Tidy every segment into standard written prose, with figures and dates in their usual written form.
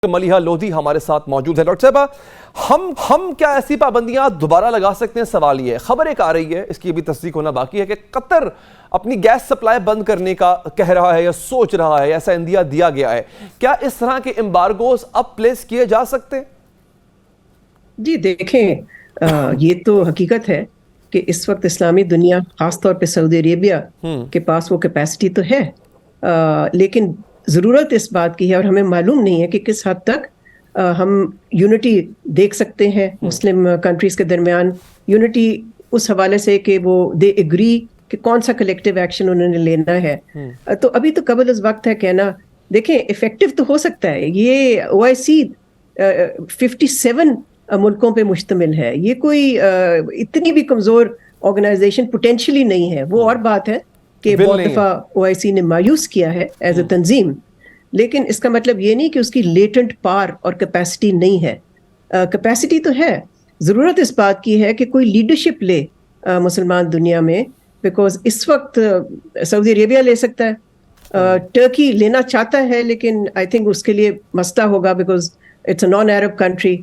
ملیحہ لودھی ہمارے ساتھ موجود ہے۔ ڈاکٹر صاحبہ، ہم کیا ایسی پابندیاں دوبارہ لگا سکتے ہیں؟ سوال یہ ہے، خبر ایک آ رہی ہے، اس کی بھی تصدیق ہونا باقی ہے کہ قطر اپنی گیس سپلائی بند کرنے کا کہہ رہا ہے یا سوچ رہا ہے، ایسا اندیا دیا گیا ہے۔ کیا اس طرح کے امبارگوز اب پلیس کیے جا سکتے ہیں؟ جی دیکھیں، یہ تو حقیقت ہے کہ اس وقت اسلامی دنیا، خاص طور پہ سعودی عربیہ کے پاس وہ کیپیسٹی تو ہے، لیکن ضرورت اس بات کی ہے اور ہمیں معلوم نہیں ہے کہ کس حد تک ہم یونٹی دیکھ سکتے ہیں مسلم کنٹریز کے درمیان۔ یونٹی اس حوالے سے کہ وہ دے ایگری کہ کون سا کلیکٹیو ایکشن انہوں نے لینا ہے، تو ابھی تو قبل از وقت ہے کہنا۔ دیکھیں، افیکٹو تو ہو سکتا ہے، یہ OIC 57 ملکوں پہ مشتمل ہے، یہ کوئی اتنی بھی کمزور آرگنائزیشن پوٹینشلی نہیں ہے۔ وہ اور بات ہے کہ بہت دفعہ OIC نے مایوس کیا ہے ایز اے تنظیم، لیکن اس کا مطلب یہ نہیں کہ اس کی لیٹنٹ پار اور کیپیسٹی نہیں ہے۔ کیپیسٹی تو ہے، ضرورت اس بات کی ہے کہ کوئی لیڈرشپ لے مسلمان دنیا میں، بیکاز اس وقت سعودی عربیہ لے سکتا ہے، ٹرکی لینا چاہتا ہے، لیکن آئی تھنک اس کے لیے مسئلہ ہوگا because it's a non Arab country.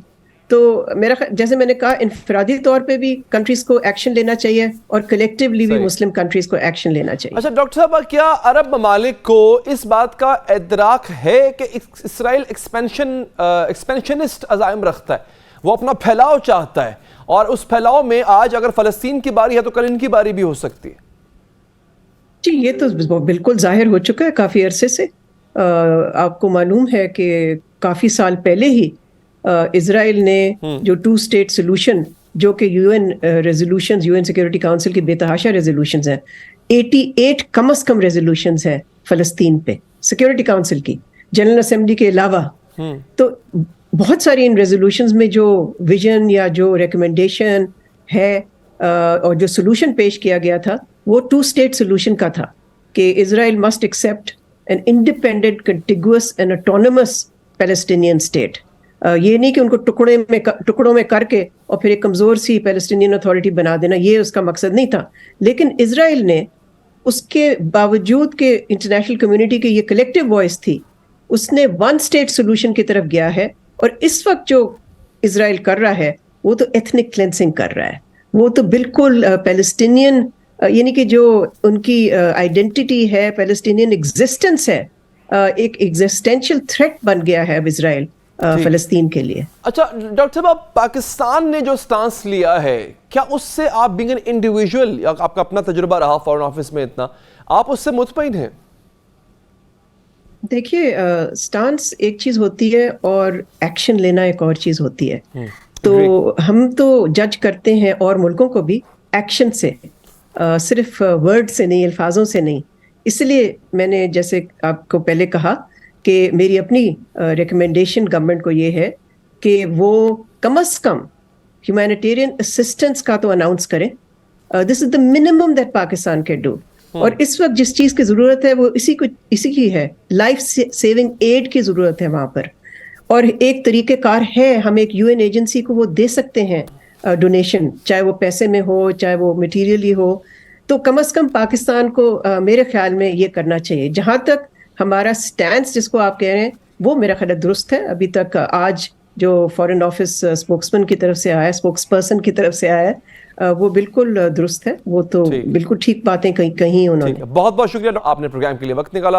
تو میرا جیسے میں نے کہا، انفرادی طور پہ بھی کنٹریز کو ایکشن لینا چاہیے اور کلیکٹیولی بھی مسلم کنٹریز کو ایکشن لینا چاہیے۔ اچھا ڈاکٹر صاحب، کیا عرب ممالک کو اس بات کا ادراک ہے کہ اسرائیل ایکسپینشنسٹ عزائم رکھتا ہے، وہ اپنا پھیلاؤ چاہتا ہے، اور اس پھیلاؤ میں آج اگر فلسطین کی باری ہے تو کل ان کی باری بھی ہو سکتی ہے؟ جی، یہ تو بالکل ظاہر ہو چکا ہے کافی عرصے سے۔ آپ کو معلوم ہے کہ کافی سال پہلے ہی اسرائیل نے جو 2 اسٹیٹ سولوشن، جو کہ UN resolutions, UN security council کی بے تحاشا ریزولوشنز ہیں، 88 کم از کم ریزولوشنز ہیں فلسطین پہ سیکیورٹی کاؤنسل کی، جنرل اسمبلی کے علاوہ۔ تو بہت ساری ان ریزولوشنز میں جو ویژن یا جو ریکمنڈیشن ہے اور جو سولوشن پیش کیا گیا تھا، وہ 2 اسٹیٹ سولوشن کا تھا کہ Israel must accept an independent contiguous and autonomous Palestinian state. یہ نہیں کہ ان کو ٹکڑوں میں کر کے اور پھر ایک کمزور سی پیلسٹینین اتھارٹی بنا دینا، یہ اس کا مقصد نہیں تھا۔ لیکن اسرائیل نے اس کے باوجود کہ انٹرنیشنل کمیونٹی کی یہ کلیکٹیو وائس تھی، اس نے 1 اسٹیٹ سولوشن کی طرف گیا ہے، اور اس وقت جو اسرائیل کر رہا ہے وہ تو ایتھنک کلینسنگ کر رہا ہے، وہ تو بالکل پیلسٹینین، یعنی کہ جو ان کی آئیڈینٹی ہے، پیلسٹینین ایگزسٹنس ہے، ایک ایگزسٹینشیل تھریٹ بن گیا ہے اب اسرائیل فلسطین کے لیے۔ اچھا ڈاکٹر صاحب، پاکستان نے جو سٹانس لیا ہے، کیا اس سے آپ بینگ این انڈیویجول، یا آپ کا اپنا تجربہ رہا فارن آفس میں اتنا، آپ اس سے مطمئن ہیں؟ دیکھیے، سٹانس ایک چیز ہوتی ہے اور ایکشن لینا ایک اور چیز ہوتی ہے۔ تو ہم تو جج کرتے ہیں اور ملکوں کو بھی ایکشن سے، صرف ورڈ سے نہیں، الفاظوں سے نہیں۔ اس لیے میں نے جیسے آپ کو پہلے کہا کہ میری اپنی ریکمنڈیشن گورنمنٹ کو یہ ہے کہ وہ کم از کم ہیومینیٹیرین اسسٹنس کا تو اناؤنس کریں۔ This is the minimum that Pakistan can do. اور اس وقت جس چیز کی ضرورت ہے وہ اسی کی ہے، لائف سیونگ ایڈ کی ضرورت ہے وہاں پر۔ اور ایک طریقہ کار ہے، ہم ایک UN ایجنسی کو وہ دے سکتے ہیں ڈونیشن، چاہے وہ پیسے میں ہو چاہے وہ میٹیریلی ہو۔ تو کم از کم پاکستان کو میرے خیال میں یہ کرنا چاہیے۔ جہاں تک ہمارا سٹینس جس کو آپ کہہ رہے ہیں، وہ میرا خیال درست ہے۔ ابھی تک آج جو فارن آفس اسپوکسمین کی طرف سے آیا، اسپوکس پرسن کی طرف سے آیا ہے، وہ بالکل درست ہے، وہ تو بالکل ٹھیک باتیں کہیں انہوں نے۔ بہت بہت شکریہ، آپ نے پروگرام کے لیے وقت نکالا۔